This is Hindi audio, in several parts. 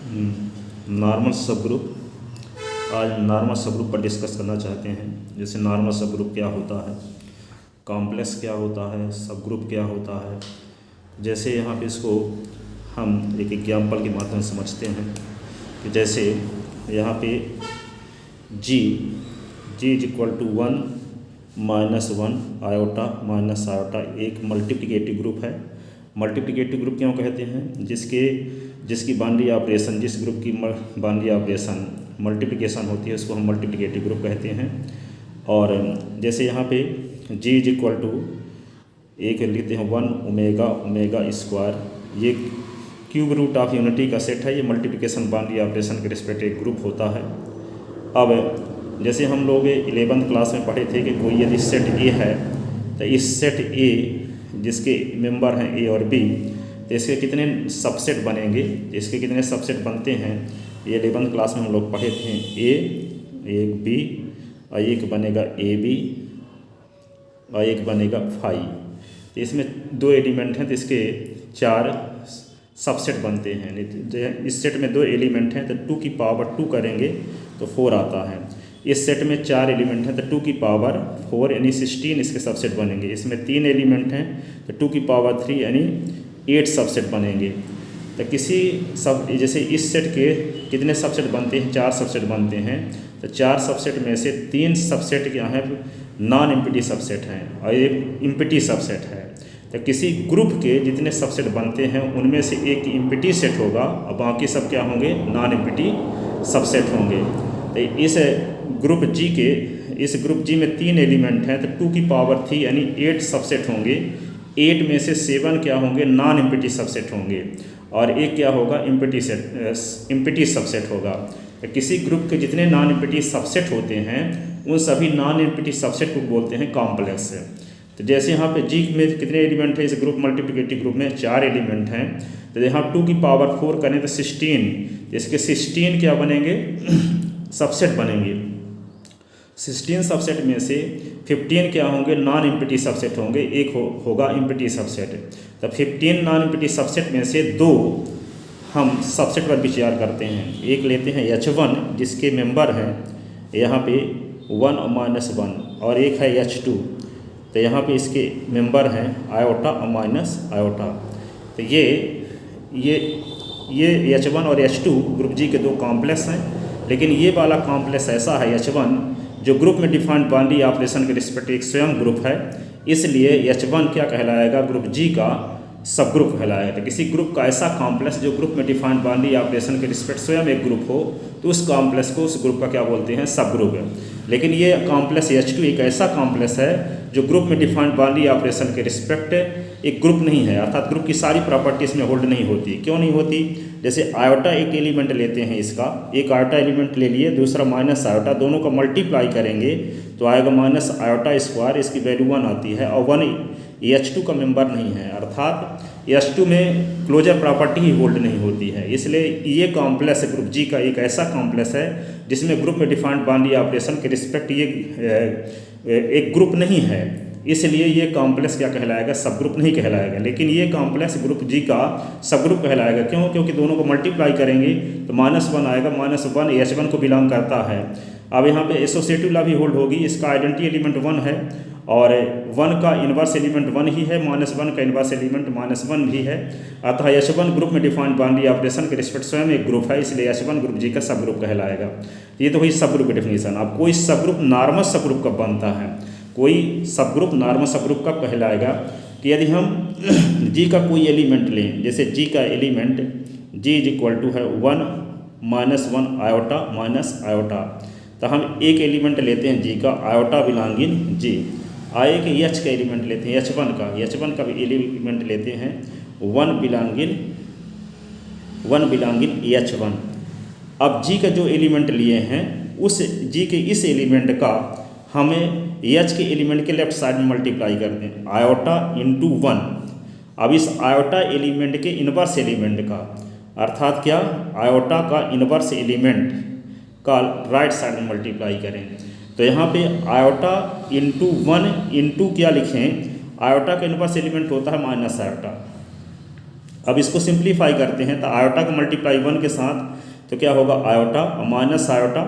नॉर्मल सब ग्रुप। आज नॉर्मल सब ग्रुप पर डिस्कस करना चाहते हैं। जैसे नॉर्मल सब ग्रुप क्या होता है, कॉम्प्लेक्स क्या होता है, सब ग्रुप क्या होता है। जैसे यहाँ पे इसको हम एक एग्जाम्पल के माध्यम से समझते हैं कि जैसे यहाँ पे G is equal to 1 -1 iota minus iota एक मल्टीप्लिकेटिव ग्रुप है। मल्टीप्लिकेटिव ग्रुप क्यों कहते हैं? जिसकी बाइनरी ऑपरेशन, जिस ग्रुप की बाइनरी ऑपरेशन मल्टीप्लिकेशन होती है उसको हम मल्टीप्लिकेटिव ग्रुप कहते हैं। और जैसे यहाँ पे जी इज इक्वल टू एक लिखते हैं 1 ओमेगा स्क्वायर, ये क्यूब रूट ऑफ यूनिटी का सेट है। ये मल्टीप्लिकेशन बाइनरी ऑपरेशन के रिस्पेक्ट एक ग्रुप होता है। अब जैसे हम लोग 11th क्लास में पढ़े थे कि कोई यदि सेट ए है तो इस सेट ए जिसके मेंबर हैं ए और बी, तो इसके कितने सबसेट बनेंगे, इसके कितने सबसेट बनते हैं, ये 11th क्लास में हम लोग पढ़े थे। ए, एक बी और एक बनेगा ए बी और एक बनेगा फाई। तो इसमें 2 एलिमेंट हैं तो इसके 4 सबसेट बनते हैं। इस सेट में 2 एलिमेंट हैं तो 2 की पावर 2 करेंगे तो 4 आता है। इस सेट में 4 एलिमेंट हैं तो 2 की पावर 4 यानी 16 इसके सबसेट बनेंगे। इसमें 3 एलिमेंट हैं तो 2 की पावर 3 यानी 8 सबसेट बनेंगे। तो किसी सब जैसे इस सेट के कितने सबसेट बनते हैं, 4 सबसेट बनते हैं। तो 4 सबसेट में से 3 सबसेट क्या हैं, नॉन एम्प्टी सबसेट हैं और एक एम्प्टी सबसेट है। तो किसी ग्रुप के जितने सबसेट बनते हैं उनमें से एक एम्प्टी सेट होगा और बाकी सब क्या होंगे, नॉन एम्प्टी सबसेट होंगे। तो इस ग्रुप जी में 3 एलिमेंट हैं तो 2 की पावर 3 यानी 8 सबसेट होंगे। 8 में से 7 क्या होंगे, नॉन एम्प्टी सबसेट होंगे और एक क्या होगा, एम्प्टी सबसेट होगा। तो किसी ग्रुप के जितने नॉन एम्प्टी सबसेट होते हैं उन सभी नॉन एम्प्टी सबसेट को बोलते हैं कॉम्प्लेक्स। तो जैसे यहाँ पे जी में कितने एलिमेंट हैं, इस ग्रुप मल्टीप्लिकेटिव ग्रुप में 4 एलिमेंट हैं। तो यहाँ 2 की पावर 4 करें तो 16, इसके 16 क्या बनेंगे, सबसेट बनेंगे। 16 सबसेट में से 15 क्या होंगे, नॉन एम्प्टी सबसेट होंगे, एक होगा एम्प्टी सबसेट। तो 15 नॉन एम्प्टी सबसेट में से 2 हम सबसेट पर विचार करते हैं। एक लेते हैं H1 जिसके मेंबर हैं यहाँ पे 1 और -1 और एक है H2, तो यहाँ पे इसके मेंबर हैं आयोटा और माइनस आयोटा। तो ये H1 और H2 ग्रुप जी के 2 कॉम्प्लेक्स हैं। लेकिन ये वाला कॉम्प्लेक्स ऐसा है H1 जो ग्रुप में डिफाइंड बाइनरी ऑपरेशन के रिस्पेक्ट एक स्वयं ग्रुप है, इसलिए H1 क्या कहलाएगा, ग्रुप जी का सब ग्रुप कहलाएगा। तो किसी ग्रुप का ऐसा कॉम्प्लेक्स जो ग्रुप में डिफाइंड बाइनरी ऑपरेशन के रिस्पेक्ट स्वयं एक ग्रुप हो तो उस कॉम्प्लेक्स को, उस ग्रुप का क्या बोलते हैं, सब ग्रुप है। लेकिन ये कॉम्प्लेक्स H2 एक ऐसा कॉम्प्लेक्स है जो ग्रुप में डिफाइंड बाइनरी ऑपरेशन के रिस्पेक्ट एक ग्रुप नहीं है, अर्थात ग्रुप की सारी प्रॉपर्टीज में होल्ड नहीं होती। क्यों नहीं होती? जैसे आयोटा एक एलिमेंट लेते हैं, इसका एक आयोटा एलिमेंट ले लिए, दूसरा माइनस आयोटा, दोनों का मल्टीप्लाई करेंगे तो आएगा माइनस आयोटा स्क्वायर, इसकी वैल्यू 1 आती है और 1 H2 का मेंबर नहीं है, अर्थात H2 में क्लोजर प्रॉपर्टी ही होल्ड नहीं होती है। इसलिए ये कॉम्प्लेक्स ग्रुप जी का एक ऐसा कॉम्प्लेक्स है जिसमें ग्रुप में डिफाइंड बाइनरी ऑपरेशन के रिस्पेक्ट ये एक ग्रुप नहीं है, इसलिए ये कॉम्प्लेक्स क्या कहलाएगा, सब ग्रुप नहीं कहलाएगा। लेकिन ये कॉम्प्लेक्स ग्रुप जी का सब ग्रुप कहलाएगा। क्यों? क्योंकि दोनों को मल्टीप्लाई करेंगे तो -1 आएगा, -1 H1 को बिलोंग करता है। अब यहाँ पे एसोसिएटिव लॉ भी होल्ड होगी, इसका आइडेंटिटी एलिमेंट 1 है और 1 का इन्वर्स एलिमेंट 1 ही है, -1 का इन्वर्स एलिमेंट -1 भी है। अतः H1 ग्रुप में डिफाइंड बाइनरी ऑपरेशन के रिस्पेक्ट स्वयं एक ग्रुप है, इसलिए H1 ग्रुप जी का सब ग्रुप कहलाएगा। ये तो हुई सब ग्रुप की डेफिनेशन। अब कोई सब ग्रुप नॉर्मल सब ग्रुप कब बनता है, कोई सब ग्रुप नॉर्मल सब ग्रुप कब कहलाएगा कि यदि हम जी का कोई एलिमेंट लें, जैसे जी का element G is equal to है 1 -1 आयोटा माइनस आयोटा। तो हम एक एलिमेंट लेते हैं जी का, आयोटा बिलोंगिंग जी, आए कि H का एलिमेंट लेते हैं, H1 का भी एलिमेंट लेते हैं 1 बिलोंगिंग H1। अब जी का जो एलिमेंट लिए हैं उस जी के इस एलिमेंट का हमें H के एलिमेंट के लेफ्ट साइड में मल्टीप्लाई कर दें, आयोटा इंटू 1। अब इस आयोटा एलिमेंट के इनवर्स एलिमेंट का, अर्थात क्या, आयोटा का इनवर्स एलिमेंट का राइट साइड में मल्टीप्लाई करें। तो यहाँ पे आयोटा इंटू 1 इंटू क्या लिखें, आयोटा का इनवर्स एलिमेंट होता है माइनस आयोटा अब इसको सिंप्लीफाई करते हैं तो आयोटा को मल्टीप्लाई 1 के साथ तो क्या होगा आयोटा माइनस आयोटा,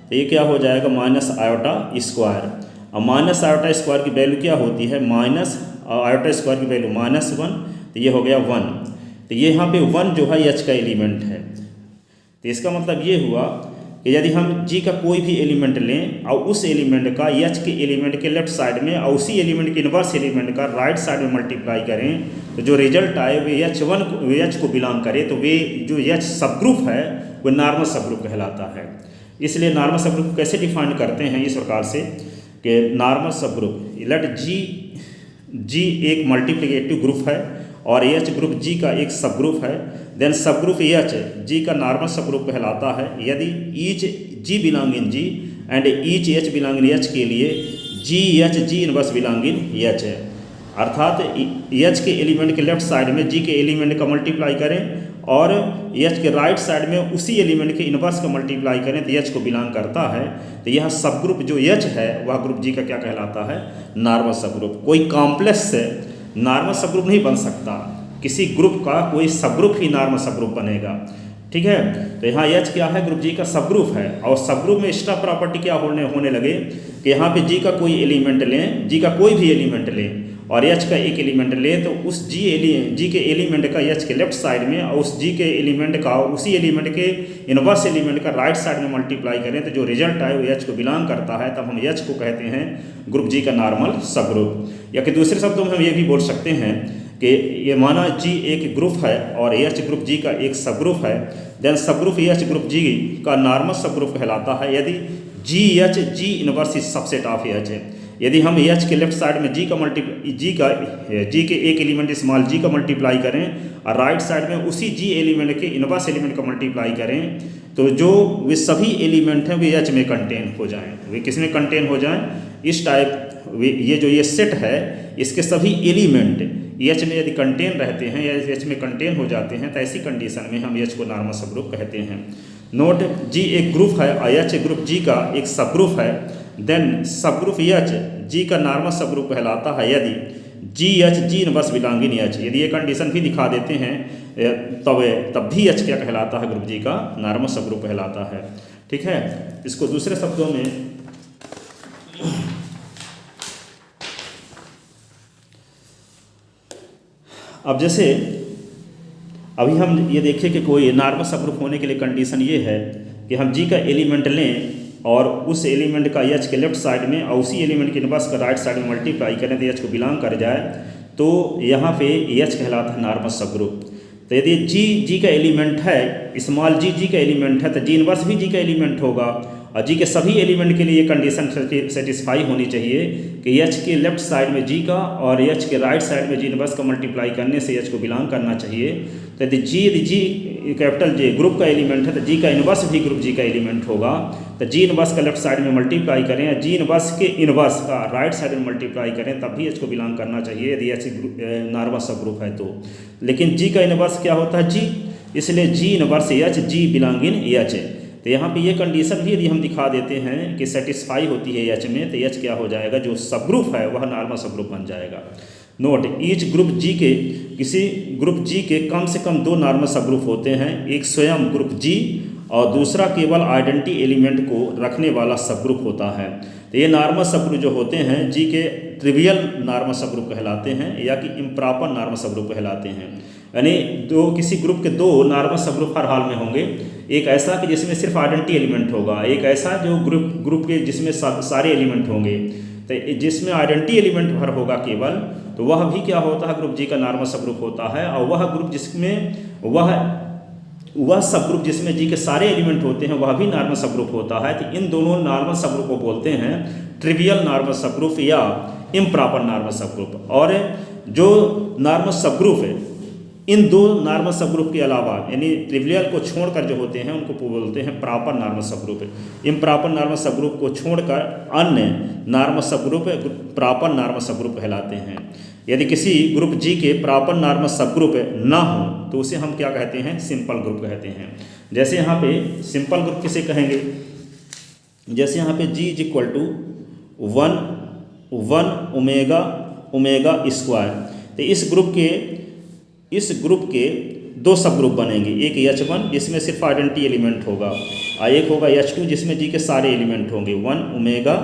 तो ये क्या हो जाएगा माइनस आयोटा स्क्वायर। अब माइनस आयोटा स्क्वायर की वैल्यू क्या होती है माइनस आयोटा स्क्वायर की वैल्यू -1, तो ये हो गया 1। तो ये यहाँ पे 1 जो है एच का एलिमेंट है। तो इसका मतलब ये हुआ कि यदि हम जी का कोई भी एलिमेंट लें और उस एलिमेंट का एच के एलिमेंट के लेफ्ट साइड में और उसी एलिमेंट के इन्वर्स एलिमेंट का राइट साइड में मल्टीप्लाई करें तो जो रिजल्ट आए वे एच को बिलोंग करे, तो वे जो एच सब ग्रुप है वो नॉर्मल सब ग्रुप कहलाता है। इसलिए नॉर्मल सब ग्रुप कैसे डिफाइन करते हैं इस प्रकार से कि नॉर्मल सब ग्रुप लेट जी एक मल्टीप्लिकेटिव ग्रुप है और एच ग्रुप जी का एक सब ग्रुप है, देन सब ग्रुप एच जी का नॉर्मल सब ग्रुप कहलाता है यदि each G belong in G and each H belong in H के लिए G inverse belong in H है। अर्थात एच के एलिमेंट के लेफ्ट साइड में जी के एलिमेंट का मल्टीप्लाई करें और एच के राइट साइड में उसी एलिमेंट के इनवर्स का मल्टीप्लाई करें तो एच को बिलोंग करता है। तो यह सब ग्रुप जो एच है वह ग्रुप जी का क्या कहलाता है नॉर्मल सब ग्रुप। कोई कॉम्प्लेक्स नॉर्मल सब ग्रुप नहीं बन सकता, किसी ग्रुप का कोई सब ग्रुप ही नॉर्मल सब ग्रुप बनेगा। ठीक है, तो यहाँ एच क्या है ग्रुप जी का सब ग्रुप है और सब ग्रुप में एक्स्ट्रा प्रॉपर्टी क्या होने लगे कि यहाँ पे जी का कोई एलिमेंट लें, जी का कोई भी एलिमेंट लें और एच का एक एलिमेंट लें तो उस जी के एलिमेंट का एच के लेफ्ट साइड में और उस जी के एलिमेंट का उसी एलिमेंट के इनवर्स एलिमेंट का राइट साइड में मल्टीप्लाई करें तो जो रिजल्ट आए वो एच को बिलोंग करता है, तब हम एच को कहते हैं ग्रुप जी का नॉर्मल सब ग्रुप। या कि दूसरे शब्दों में हम ये भी बोल सकते हैं कि ये माना जी एक ग्रुप है और एच ग्रुप जी का एक सब ग्रुप है, देन सब ग्रुप एच ग्रुप जी का नॉर्मल सब ग्रुप कहलाता है यदि जी inverse is subset of H है। यदि हम एच के लेफ्ट साइड में जी के एक एलिमेंट स्मॉल जी का मल्टीप्लाई करें और राइट साइड में उसी जी एलिमेंट के इनवर्स एलिमेंट का मल्टीप्लाई करें तो जो वे सभी एलिमेंट हैं वे एच में कंटेन हो जाएं। वे किस में कंटेन हो जाएं इस टाइप ये सेट है इसके सभी एलिमेंट एच में यदि कंटेन रहते हैं या एच में कंटेन हो जाते हैं तो ऐसी कंडीशन में हम एच को नॉर्मल सब ग्रुप कहते हैं। नोट जी एक ग्रुप है और एच ग्रुप जी का एक सब ग्रुप है, देन सब ग्रुप एच जी का नॉर्मल सब ग्रुप कहलाता है यदि जी इनवर्स बिलोंग इन एच। यदि ये कंडीशन भी दिखा देते हैं तब भी एच क्या कहलाता है ग्रुप जी का नॉर्मल सब ग्रुप कहलाता है। ठीक है, इसको दूसरे शब्दों में अब जैसे अभी हम ये देखें कि कोई नॉर्मल सब ग्रुप होने के लिए कंडीशन ये है कि हम जी का एलिमेंट लें और उस एलिमेंट का एच के लेफ्ट साइड में और उसी एलिमेंट के इनवर्स का राइट साइड में मल्टीप्लाई करें तो एच को बिलोंग कर जाए, तो यहाँ पे एच कहलाता है नॉर्मल सब ग्रुप। तो यदि जी का एलिमेंट है स्मॉल जी का एलिमेंट है तो जी इनवर्स भी जी का एलिमेंट होगा और जी के सभी एलिमेंट के लिए कंडीशन सेटिस्फाई होनी चाहिए कि एच के लेफ्ट साइड में जी का और एच के राइट साइड में जी इनवर्स का मल्टीप्लाई करने से एच को बिलोंग करना चाहिए। तो यदि जी कैपिटल जे ग्रुप का एलिमेंट है तो जी का इनवर्स भी ग्रुप जी का एलिमेंट होगा, तो जी इनवर्स का लेफ्ट साइड में मल्टीप्लाई करें या जी इनवर्स के इनवर्स का राइट साइड में मल्टीप्लाई करें तब भी एच को बिलोंग करना चाहिए यदि एच नॉर्मल सब ग्रुप है तो। लेकिन जी का इनवर्स क्या होता है जी, इसलिए जी inverse H G belong in H है। तो यहाँ पे ये कंडीशन भी यदि हम दिखा देते हैं कि सेटिस्फाई होती है एच में तो एच क्या हो जाएगा जो सब ग्रुप है वह नॉर्मल सब ग्रुप बन जाएगा। नोट ईच ग्रुप जी के किसी ग्रुप जी के कम से कम दो नॉर्मल सब ग्रुप होते हैं, एक स्वयं ग्रुप जी और दूसरा केवल आइडेंटिटी एलिमेंट को रखने वाला सब ग्रुप होता है। तो ये नॉर्मल सब ग्रुप जो होते हैं जी के ट्रिवियल नॉर्मल सब ग्रुप कहलाते हैं या कि इम्प्रॉपर नॉर्मल सब ग्रुप कहलाते हैं। यानी किसी ग्रुप के दो नॉर्मल सब ग्रुप हर हाल में होंगे, एक ऐसा कि जिसमें सिर्फ आइडेंटिटी एलिमेंट होगा, एक ऐसा जो ग्रुप के जिसमें सारे एलिमेंट होंगे। तो जिसमें आइडेंटिटी एलिमेंट भर होगा केवल तो वह भी क्या होता है ग्रुप जी का नॉर्मल सब ग्रुप होता है। और वह ग्रुप जिसमें वह सब ग्रुप जिसमें जी के सारे एलिमेंट होते हैं वह भी नॉर्मल सब ग्रुप होता है। तो इन दोनों नॉर्मल सब ग्रुप को बोलते हैं ट्रिवियल नॉर्मल सब ग्रुप या इम्प्रॉपर नॉर्मल सब ग्रुप। और जो नॉर्मल सब ग्रुप है इन दो नॉर्मल सब ग्रुप के अलावा यानी ट्रिवियल को छोड़कर जो होते हैं उनको बोलते हैं प्रॉपर नॉर्मल सब ग्रुप। इम्प्रॉपर नॉर्मल सब ग्रुप को छोड़कर अन्य नॉर्मल सब ग्रुप प्रॉपर नॉर्मल सब ग्रुप कहलाते हैं। यदि किसी ग्रुप जी के प्रॉपर नॉर्मल सब ग्रुप ना हो तो उसे हम क्या कहते हैं सिंपल ग्रुप कहते हैं। जैसे यहाँ पे सिंपल ग्रुप किसे कहेंगे, जैसे यहाँ पे G is equal to 1 omega square. तो इस ग्रुप के दो सब ग्रुप बनेंगे, एक H1 जिसमें सिर्फ आइडेंटिटी एलिमेंट होगा और एक होगा H2 जिसमें जी के सारे एलिमेंट होंगे 1 ओमेगा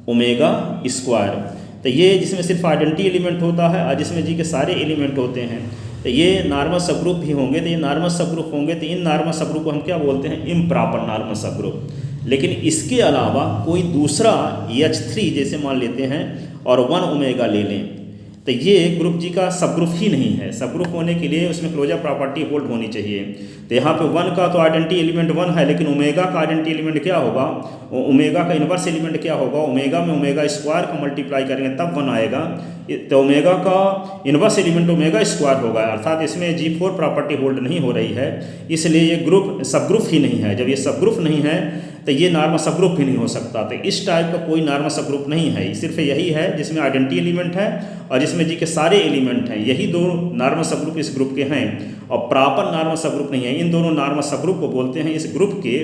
ओमेगा स्क्वायर। तो ये जिसमें सिर्फ आइडेंटिटी एलिमेंट होता है और जिसमें जी के सारे एलिमेंट होते हैं, तो ये नॉर्मल सब ग्रुप भी होंगे। तो ये नॉर्मल सब ग्रुप होंगे, तो इन नॉर्मल सब ग्रुप को हम क्या बोलते हैं, इम्प्रॉपर नॉर्मल सब ग्रुप। लेकिन इसके अलावा कोई दूसरा H3 जैसे मान लेते हैं और 1 ओमेगा ले लें, तो ये ग्रुप जी का सब ग्रुप ही नहीं है। सब ग्रुप होने के लिए उसमें क्लोजर प्रॉपर्टी होल्ड होनी चाहिए। तो यहाँ पे 1 का तो आइडेंटिटी एलिमेंट 1 है, लेकिन ओमेगा का आइडेंटिटी एलिमेंट क्या होगा, ओमेगा का इन्वर्स एलिमेंट क्या होगा, ओमेगा में ओमेगा स्क्वायर का मल्टीप्लाई करेंगे तब 1 आएगा। तो ओमेगा का इन्वर्स एलिमेंट ओमेगा स्क्वायर होगा, अर्थात इसमें G4 प्रॉपर्टी होल्ड नहीं हो रही है, इसलिए ये ग्रुप सब ग्रुप ही नहीं है। जब ये सब ग्रुप नहीं है तो ये नॉर्मल सब ग्रुप भी नहीं हो सकता। तो इस टाइप का कोई नॉर्मल सब ग्रुप नहीं है, सिर्फ यही है जिसमें आइडेंटिटी एलिमेंट है और जिसमें जी के सारे एलिमेंट हैं। यही दो नॉर्मल सब ग्रुप इस ग्रुप के हैं और प्रॉपर नॉर्मल सब ग्रुप नहीं है। इन दोनों नॉर्मल सब ग्रुप को बोलते हैं इस ग्रुप के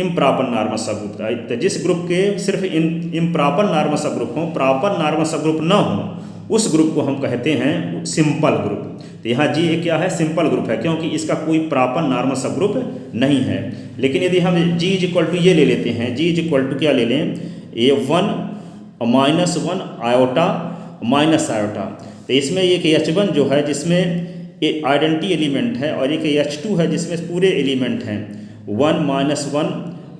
इम्प्रॉपर नॉर्मल सब ग्रुप। तो जिस ग्रुप के सिर्फ इम्प्रॉपर नॉर्मल सब ग्रुप हो, प्रॉपर नॉर्मल सब ग्रुप न हो, उस ग्रुप को हम कहते हैं सिंपल ग्रुप। तो यहाँ जी क्या है, सिंपल ग्रुप है, क्योंकि इसका कोई प्रॉपर नॉर्मल सब ग्रुप नहीं है। लेकिन यदि हम जी इज इक्वल टू ये ले लेते हैं, जी इज इक्वल टू क्या ले लें, ये 1 -1 आयोटा माइनस आयोटा, तो इसमें एक H1 जो है जिसमें एक आइडेंटिटी एलिमेंट है और एक H2 है जिसमें पूरे एलिमेंट हैं 1 -1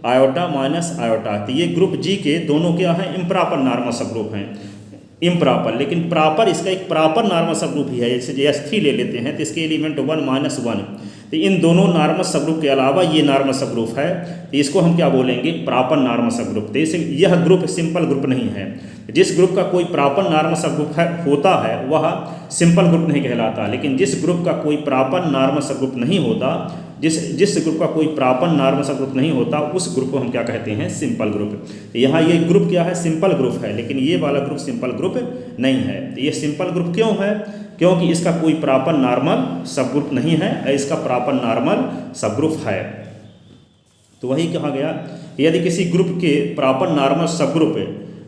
आयोटा माइनस आयोटा। तो ये ग्रुप जी के दोनों क्या हैं, इम्प्रॉपर नॉर्मल सब ग्रुप हैं, इम्प्रॉपर। लेकिन प्रॉपर इसका एक प्रॉपर नॉर्मल सब ग्रुप ही है। जैसे H3 ले लेते हैं तो इसके एलिमेंट 1 -1, तो इन दोनों नॉर्मल सब ग्रुप के अलावा ये नॉर्मल सब ग्रुप है, तो इसको हम क्या बोलेंगे, प्रॉपर नॉर्मल सब ग्रुप। तो इसे यह ग्रुप सिंपल ग्रुप नहीं है। जिस ग्रुप का कोई प्रॉपर नॉर्मल सब ग्रुप होता है वह सिंपल ग्रुप नहीं कहलाता। लेकिन जिस ग्रुप का कोई प्रॉपर नॉर्मल सब ग्रुप नहीं होता, जिस ग्रुप का कोई प्रॉपर नॉर्मल सब ग्रुप नहीं होता, उस ग्रुप को हम क्या कहते हैं, सिंपल ग्रुप। यहाँ ये ग्रुप क्या है, सिंपल ग्रुप है, लेकिन ये वाला ग्रुप सिंपल ग्रुप नहीं है। तो ये सिंपल ग्रुप क्यों है, क्योंकि इसका कोई प्रॉपर नॉर्मल सब ग्रुप नहीं है, इसका प्रॉपर नॉर्मल सब ग्रुप है। तो वही कहा गया, यदि किसी ग्रुप के प्रॉपर नॉर्मल सब ग्रुप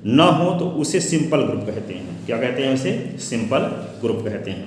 न हो तो उसे सिंपल ग्रुप कहते हैं। क्या कहते हैं, उसे सिंपल ग्रुप कहते हैं।